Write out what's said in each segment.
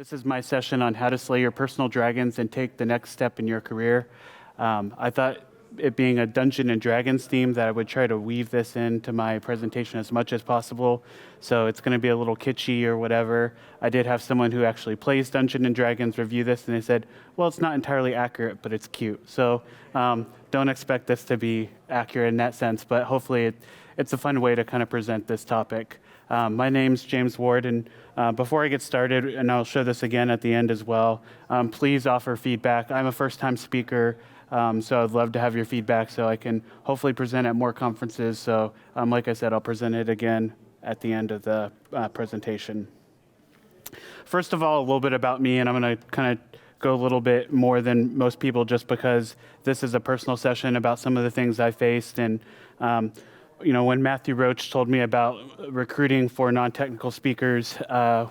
This is my session on how to slay your personal dragons and take the next step in your career. I thought it being a Dungeon and Dragons theme that I would try to weave this into my presentation as much as possible. So it's going to be a little kitschy or whatever. I did have someone who actually plays Dungeon and Dragons review this, and they said, well, it's not entirely accurate, but it's cute. So don't expect this to be accurate in that sense, but hopefully it's a fun way to kind of present this topic. My name's James Ward, and before I get started, and I'll show this again at the end as well, please offer feedback. I'm a first-time speaker, so I'd love to have your feedback so I can hopefully present at more conferences. So like I said, I'll present it again at the end of the presentation. First of all, a little bit about me, and I'm going to kind of go a little bit more than most people just because this is a personal session about some of the things I faced. And when Matthew Roach told me about recruiting for non-technical speakers,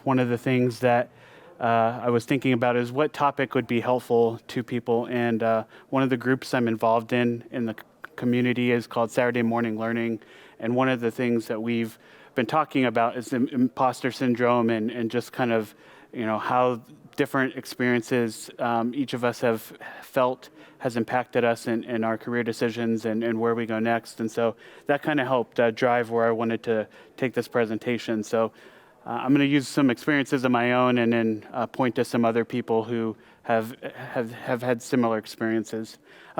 one of the things that I was thinking about is what topic would be helpful to people. And one of the groups I'm involved in the community is called Saturday Morning Learning. And one of the things that we've been talking about is the imposter syndrome and just kind of, how different experiences each of us have felt has impacted us in our career decisions and where we go next. And so that kind of helped drive where I wanted to take this presentation. So I'm going to use some experiences of my own and then point to some other people who have had similar experiences.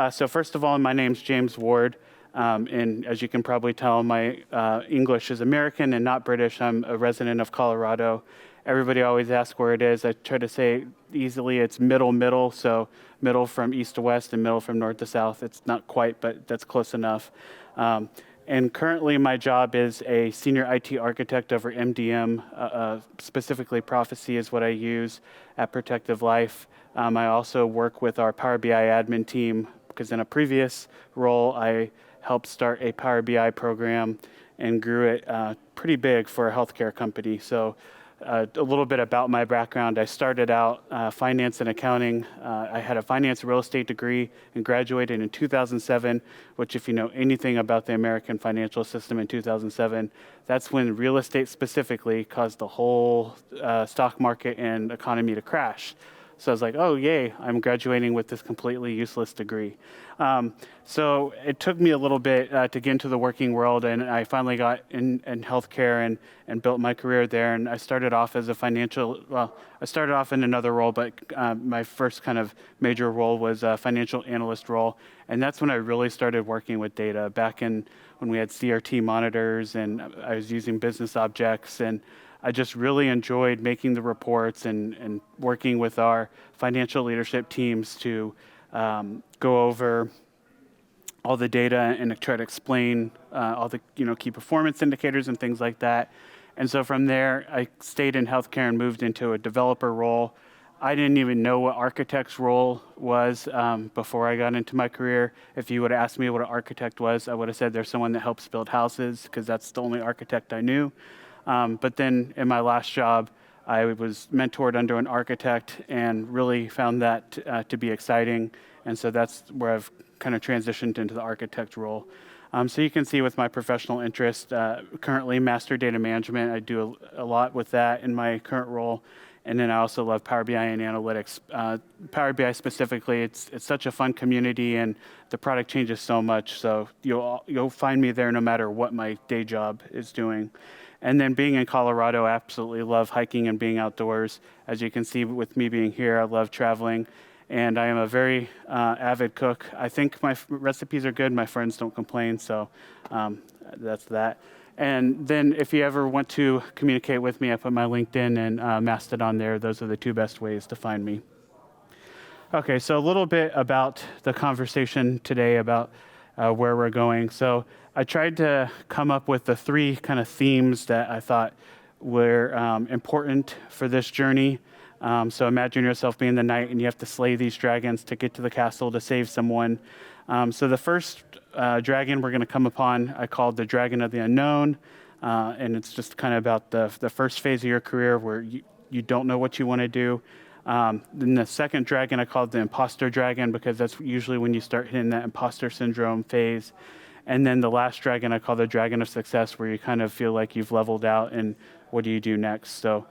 So first of all, my name's James Ward. And as you can probably tell, my English is American and not British. I'm a resident of Colorado. Everybody always asks where it is. I try to say easily it's middle, so middle from east to west and middle from north to south. It's not quite, but that's close enough. And currently my job is a senior IT architect over MDM. Specifically, Prophecy is what I use at Protective Life. I also work with our Power BI admin team because in a previous role, I helped start a Power BI program and grew it pretty big for a healthcare company. So a little bit about my background. I started out finance and accounting. I had a finance real estate degree and graduated in 2007, which if you know anything about the American financial system in 2007, that's when real estate specifically caused the whole stock market and economy to crash. So I was like, oh, yay, I'm graduating with this completely useless degree. So it took me a little bit to get into the working world, and I finally got in healthcare and built my career there. And I started off as I started off in another role, but my first kind of major role was a financial analyst role. And that's when I really started working with data, back in when we had CRT monitors, and I was using business objects, and I just really enjoyed making the reports and working with our financial leadership teams to go over all the data and try to explain all the key performance indicators and things like that. And so from there, I stayed in healthcare and moved into a developer role. I didn't even know what architect's role was before I got into my career. If you would have asked me what an architect was, I would have said there's someone that helps build houses because that's the only architect I knew. But then in my last job, I was mentored under an architect and really found that to be exciting. And so that's where I've kind of transitioned into the architect role. So you can see with my professional interest, currently master data management. I do a lot with that in my current role. And then I also love Power BI and analytics. Power BI specifically, it's such a fun community and the product changes so much. So you'll find me there no matter what my day job is doing. And then being in Colorado, I absolutely love hiking and being outdoors. As you can see with me being here, I love traveling. And I am a very avid cook. I think my recipes are good. My friends don't complain, so that's that. And then if you ever want to communicate with me, I put my LinkedIn and Mastodon there. Those are the two best ways to find me. Okay, so a little bit about the conversation today about where we're going. So I tried to come up with the three kind of themes that I thought were important for this journey. So imagine yourself being the knight and you have to slay these dragons to get to the castle to save someone. So the first dragon we're going to come upon, I called the Dragon of the Unknown. And it's just kind of about the first phase of your career where you don't know what you want to do. Then the second dragon I called the Imposter dragon because that's usually when you start hitting that imposter syndrome phase. And then the last dragon I call the Dragon of Success, where you kind of feel like you've leveled out and what do you do next? So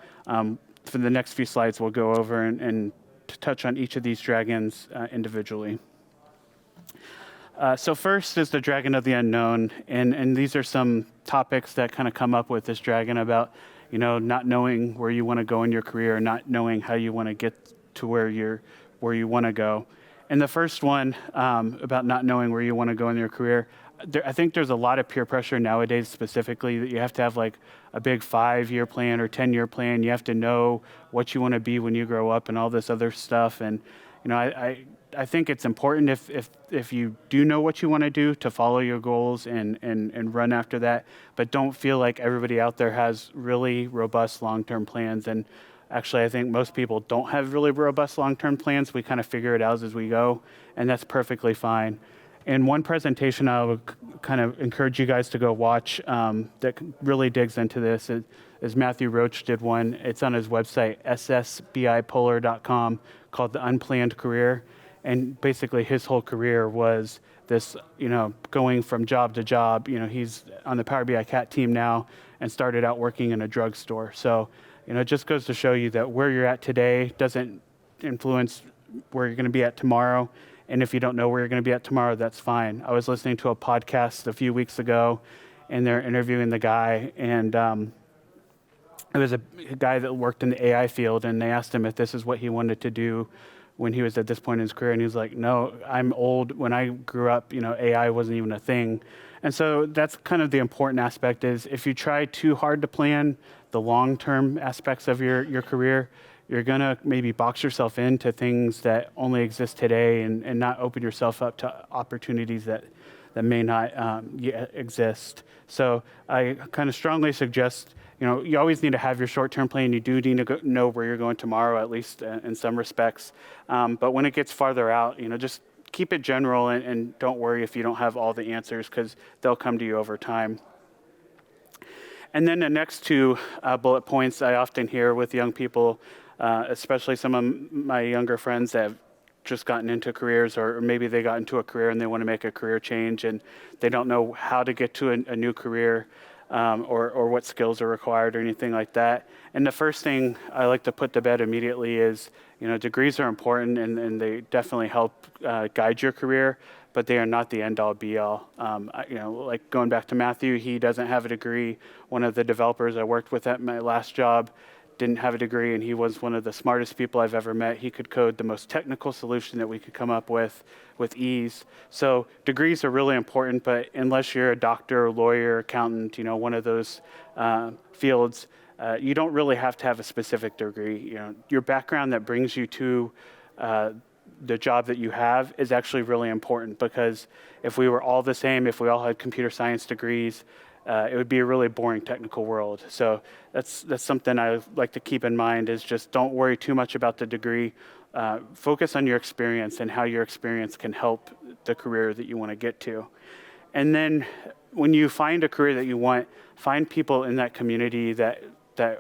for the next few slides, we'll go over and touch on each of these dragons individually. So first is the Dragon of the Unknown, and these are some topics that kind of come up with this dragon about, not knowing where you want to go in your career, not knowing how you want to get to where you want to go. And the first one about not knowing where you want to go in your career, I think there's a lot of peer pressure nowadays specifically that you have to have like a big 5-year plan or 10-year plan. You have to know what you want to be when you grow up and all this other stuff. And, I think it's important if you do know what you want to do to follow your goals and run after that, but don't feel like everybody out there has really robust long-term plans. And actually, I think most people don't have really robust long-term plans. We kind of figure it out as we go, and that's perfectly fine. And one presentation I would kind of encourage you guys to go watch that really digs into this is Matthew Roach did one. It's on his website, ssbipolar.com, called The Unplanned Career. And basically his whole career was this, going from job to job. He's on the Power BI Cat team now and started out working in a drugstore. So, it just goes to show you that where you're at today doesn't influence where you're going to be at tomorrow. And if you don't know where you're going to be at tomorrow, that's fine. I was listening to a podcast a few weeks ago, and they're interviewing the guy, and it was a guy that worked in the AI field, and they asked him if this is what he wanted to do when he was at this point in his career, and he was like, no, I'm old. When I grew up, AI wasn't even a thing. And so that's kind of the important aspect is if you try too hard to plan the long-term aspects of your career, you're going to maybe box yourself into things that only exist today and not open yourself up to opportunities that may not yet exist. So I kind of strongly suggest, you always need to have your short-term plan. You do need to know where you're going tomorrow, at least in some respects. But when it gets farther out, just keep it general and don't worry if you don't have all the answers because they'll come to you over time. And then the next two bullet points I often hear with young people, especially some of my younger friends that have just gotten into careers, or maybe they got into a career and they want to make a career change and they don't know how to get to a new career or what skills are required or anything like that. And the first thing I like to put to bed immediately is, degrees are important and they definitely help guide your career, but they are not the end-all be-all. Like going back to Matthew, he doesn't have a degree. One of the developers I worked with at my last job didn't have a degree, and he was one of the smartest people I've ever met. He could code the most technical solution that we could come up with ease. So degrees are really important, but unless you're a doctor, lawyer, accountant, one of those fields, you don't really have to have a specific degree. Your background that brings you to the job that you have is actually really important, because if we were all the same, if we all had computer science degrees, it would be a really boring technical world. So that's something I like to keep in mind, is just don't worry too much about the degree. Focus on your experience and how your experience can help the career that you want to get to. And then when you find a career that you want, find people in that community that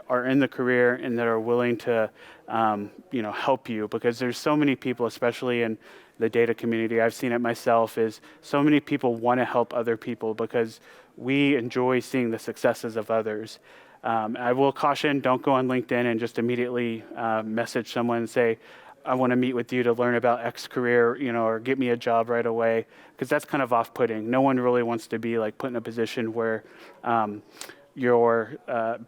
are in the career and that are willing to help you, because there's so many people, especially in the data community, I've seen it myself, is so many people want to help other people because we enjoy seeing the successes of others. I will caution, don't go on LinkedIn and just immediately message someone and say, I want to meet with you to learn about X career, or get me a job right away, because that's kind of off-putting. No one really wants to be like put in a position where you're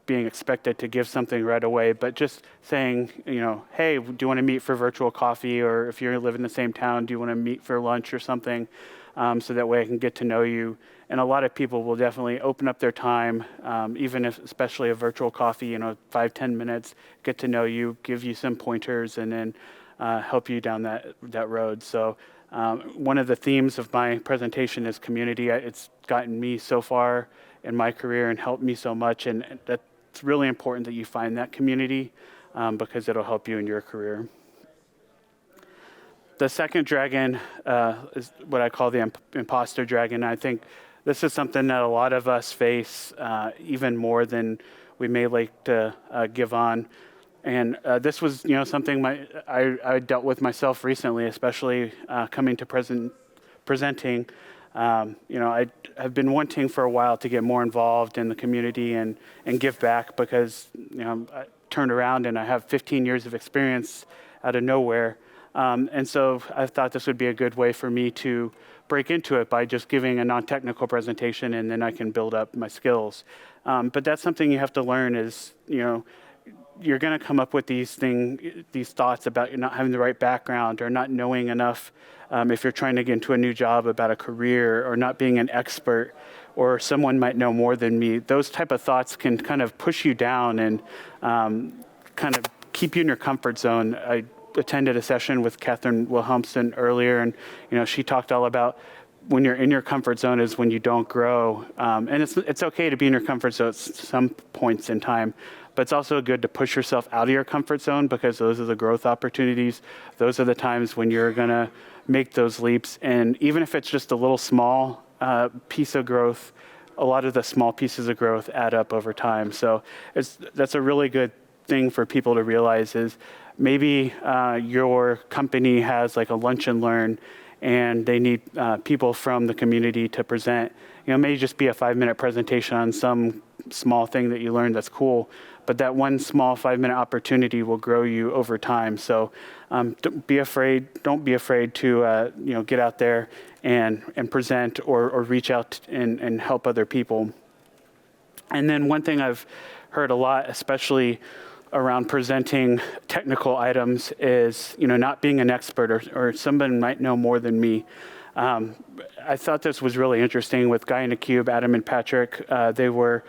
being expected to give something right away, but just saying, hey, do you want to meet for virtual coffee? Or if you live in the same town, do you want to meet for lunch or something? So that way I can get to know you. And a lot of people will definitely open up their time, even if, especially a virtual coffee, 5-10 minutes, get to know you, give you some pointers, and then help you down that road. So one of the themes of my presentation is community. It's gotten me so far in my career and helped me so much, and that's really important that you find that community because it'll help you in your career. The second dragon is what I call the imposter dragon. I think this is something that a lot of us face even more than we may like to give on. And this was, something I dealt with myself recently, especially coming to presenting. I have been wanting for a while to get more involved in the community and give back, because turned around and I have 15 years of experience out of nowhere. And so I thought this would be a good way for me to break into it by just giving a non-technical presentation, and then I can build up my skills. But that's something you have to learn is, you're going to come up with these thoughts about you not having the right background or not knowing enough if you're trying to get into a new job about a career, or not being an expert, or someone might know more than me. Those type of thoughts can kind of push you down and kind of keep you in your comfort zone. I attended a session with Catherine Wilhelmsen earlier, and she talked all about when you're in your comfort zone is when you don't grow. And it's okay to be in your comfort zone at some points in time, but it's also good to push yourself out of your comfort zone, because those are the growth opportunities. Those are the times when you're going to make those leaps. And even if it's just a little small piece of growth, a lot of the small pieces of growth add up over time. So that's a really good thing for people to realize is maybe your company has like a lunch and learn, and they need people from the community to present. It may just be a 5-minute presentation on some small thing that you learned that's cool, but that one small 5-minute opportunity will grow you over time. So don't be afraid to get out there and present or reach out and help other people. And then one thing I've heard a lot, especially around presenting technical items, is not being an expert, or someone might know more than me. I thought this was really interesting with Guy in a Cube, Adam and Patrick. They were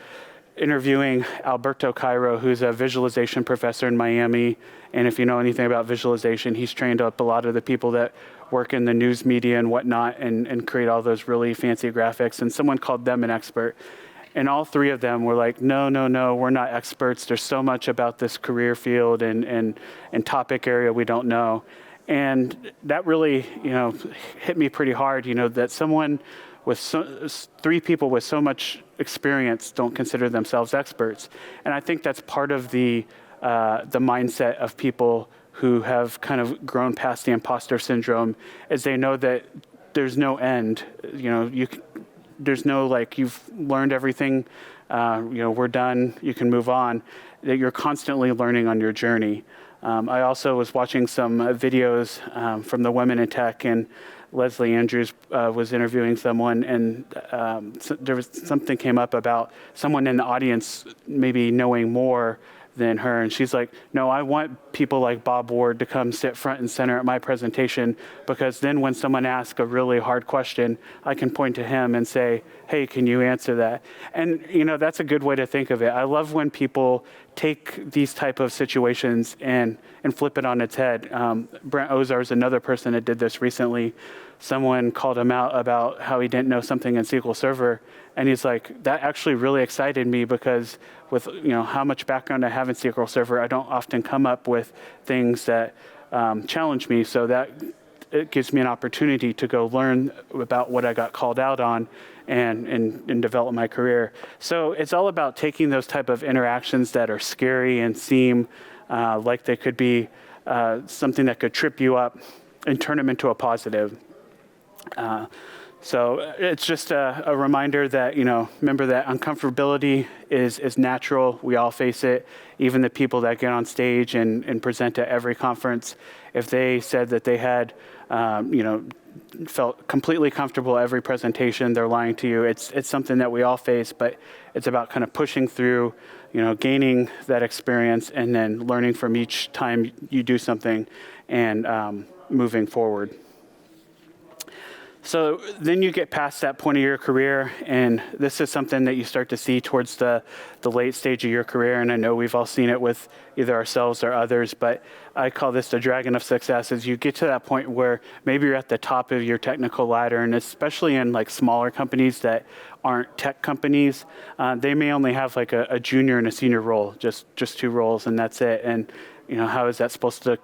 interviewing Alberto Cairo, who's a visualization professor in Miami. And if you know anything about visualization, he's trained up a lot of the people that work in the news media and whatnot and create all those really fancy graphics. And someone called them an expert. And all three of them were like, no, we're not experts. There's so much about this career field and topic area we don't know. And that really, hit me pretty hard, that someone with three people with so much experience don't consider themselves experts. And I think that's part of the mindset of people who have kind of grown past the imposter syndrome, is they know that there's no end. There's no you've learned everything, we're done, you can move on. That you're constantly learning on your journey. I also was watching some videos from the Women in Tech, and Leslie Andrews was interviewing someone, and there was something came up about someone in the audience maybe knowing more than her. And she's like, no, I want people like Bob Ward to come sit front and center at my presentation, because then when someone asks a really hard question, I can point to him and say, hey, can you answer that? And, that's a good way to think of it. I love when people take these type of situations and flip it on its head. Brent Ozar is another person that did this recently. Someone called him out about how he didn't know something in SQL Server. And he's like, that actually really excited me, because with how much background I have in SQL Server, I don't often come up with things that challenge me. So that it gives me an opportunity to go learn about what I got called out on and develop my career. So it's all about taking those type of interactions that are scary and seem like they could be something that could trip you up, and turn them into a positive. So it's just a reminder that, remember that uncomfortability is natural. We all face it. Even the people that get on stage and present at every conference, if they said that they had, felt completely comfortable every presentation, they're lying to you. It's something that we all face, but it's about kind of pushing through, gaining that experience, and then learning from each time you do something and moving forward. So then you get past that point of your career, and this is something that you start to see towards the late stage of your career, and I know we've all seen it with either ourselves or others, but I call this the dragon of success. As you get to that point where maybe you're at the top of your technical ladder, and especially in smaller companies that aren't tech companies, they may only have a junior and a senior role, just two roles, and that's it. And how is that supposed to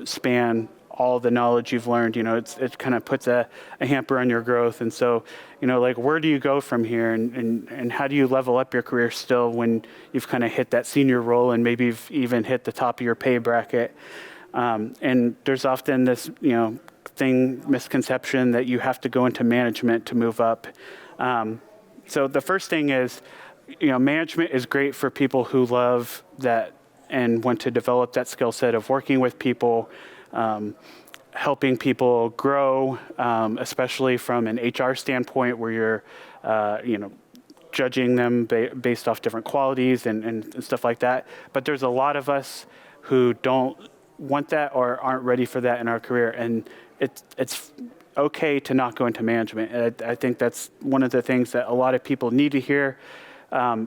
span all the knowledge you've learned? It kind of puts a hamper on your growth. And so, where do you go from here, and how do you level up your career still when you've kind of hit that senior role and maybe you've even hit the top of your pay bracket? And there's often this, misconception that you have to go into management to move up. So the first thing is, management is great for people who love that and want to develop that skill set of working with people, helping people grow, especially from an HR standpoint where you're, judging them based off different qualities and stuff like that. But there's a lot of us who don't want that or aren't ready for that in our career. And it's okay to not go into management. I think that's one of the things that a lot of people need to hear,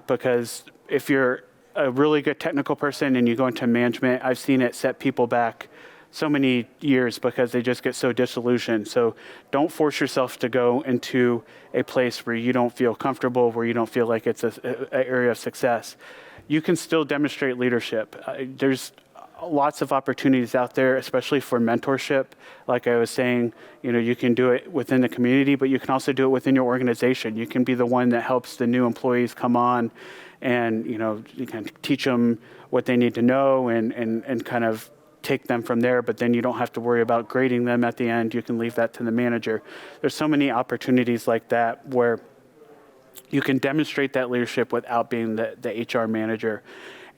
because if you're a really good technical person and you go into management, I've seen it set people back so many years because they just get so disillusioned. So don't force yourself to go into a place where you don't feel comfortable, where you don't feel like it's an area of success. You can still demonstrate leadership. There's lots of opportunities out there, especially for mentorship. Like I was saying, you can do it within the community, but you can also do it within your organization. You can be the one that helps the new employees come on and, you can teach them what they need to know and kind of take them from there, but then you don't have to worry about grading them at the end. You can leave that to the manager. There's so many opportunities like that where you can demonstrate that leadership without being the HR manager.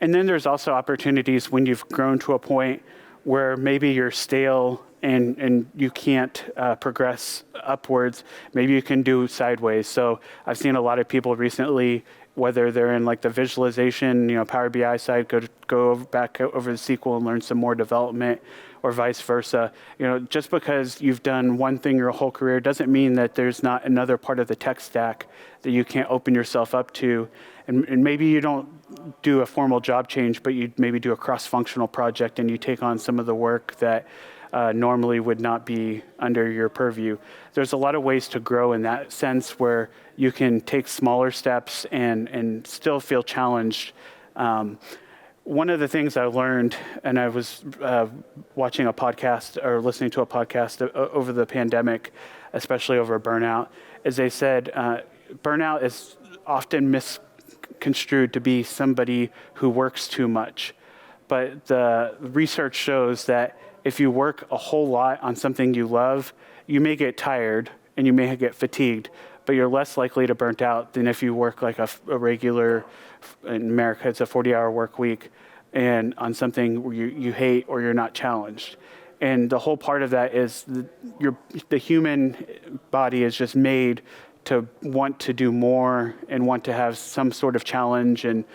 And then there's also opportunities when you've grown to a point where maybe you're stale and you can't progress upwards. Maybe you can do sideways. So I've seen a lot of people recently, whether they're in like the visualization, Power BI side, go back over the SQL and learn some more development, or vice versa. Just because you've done one thing your whole career doesn't mean that there's not another part of the tech stack that you can't open yourself up to. And maybe you don't do a formal job change, but you maybe do a cross-functional project and you take on some of the work that normally would not be under your purview. There's a lot of ways to grow in that sense where you can take smaller steps and still feel challenged. One of the things I learned, and I was watching a podcast or listening to a podcast over the pandemic, especially over burnout, is they said burnout is often misconstrued to be somebody who works too much. But the research shows that if you work a whole lot on something you love, you may get tired and you may get fatigued, but you're less likely to burnt out than if you work like a regular, in America, it's a 40-hour work week, and on something where you hate or you're not challenged. And the whole part of that is the human body is just made to want to do more and want to have some sort of challenge and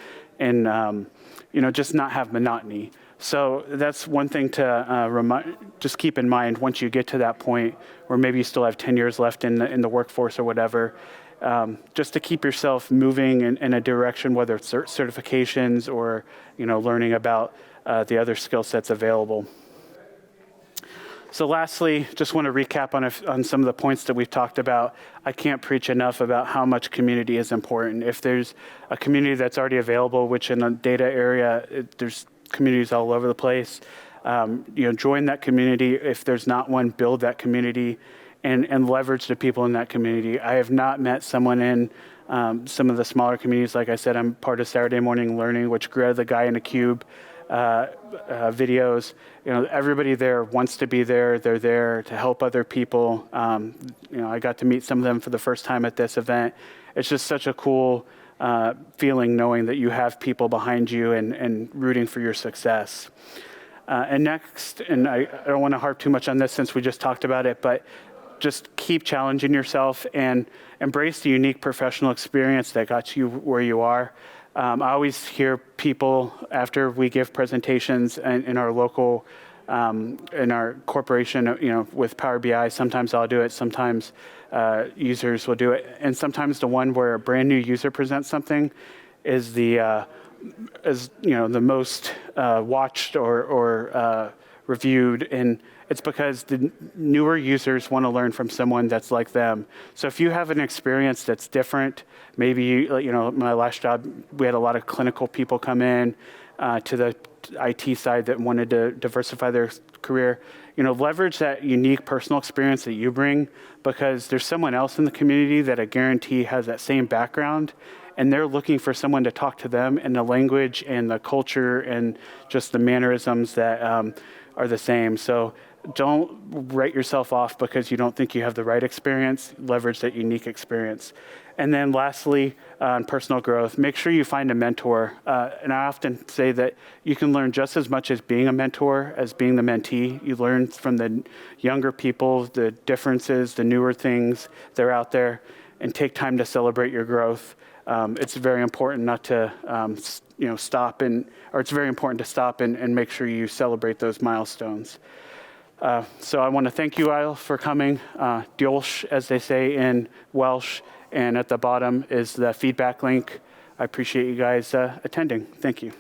just not have monotony. So that's one thing to just keep in mind once you get to that point where maybe you still have 10 years left in the workforce or whatever, just to keep yourself moving in a direction, whether it's certifications or learning about the other skill sets available. So lastly, just want to recap on some of the points that we've talked about. I can't preach enough about how much community is important. If there's a community that's already available, which in the data area, there's communities all over the place, join that community. If there's not one, build that community and leverage the people in that community. I have not met someone in some of the smaller communities. Like I said, I'm part of Saturday Morning Learning, which grew the Guy in a Cube videos. Everybody there wants to be there. They're there to help other people. I got to meet some of them for the first time at this event. It's just such a cool feeling knowing that you have people behind you and rooting for your success. And next, and I don't want to harp too much on this since we just talked about it, but just keep challenging yourself and embrace the unique professional experience that got you where you are. I always hear people after we give presentations in our local, in our corporation, with Power BI. Sometimes I'll do it. Sometimes users will do it. And sometimes the one where a brand new user presents something is the most watched or reviewed. And it's because the newer users want to learn from someone that's like them. So if you have an experience that's different, maybe, my last job, we had a lot of clinical people come in to the IT side that wanted to diversify their career. Leverage that unique personal experience that you bring, because there's someone else in the community that I guarantee has that same background, and they're looking for someone to talk to them in the language and the culture and just the mannerisms that are the same. So don't write yourself off because you don't think you have the right experience. Leverage that unique experience. And then lastly, on personal growth, make sure you find a mentor. And I often say that you can learn just as much as being a mentor as being the mentee. You learn from the younger people, the differences, the newer things that are out there, and take time to celebrate your growth. It's very important not to stop it's very important to stop and make sure you celebrate those milestones. So I want to thank you all for coming. Diolch, as they say in Welsh, and at the bottom is the feedback link. I appreciate you guys attending. Thank you.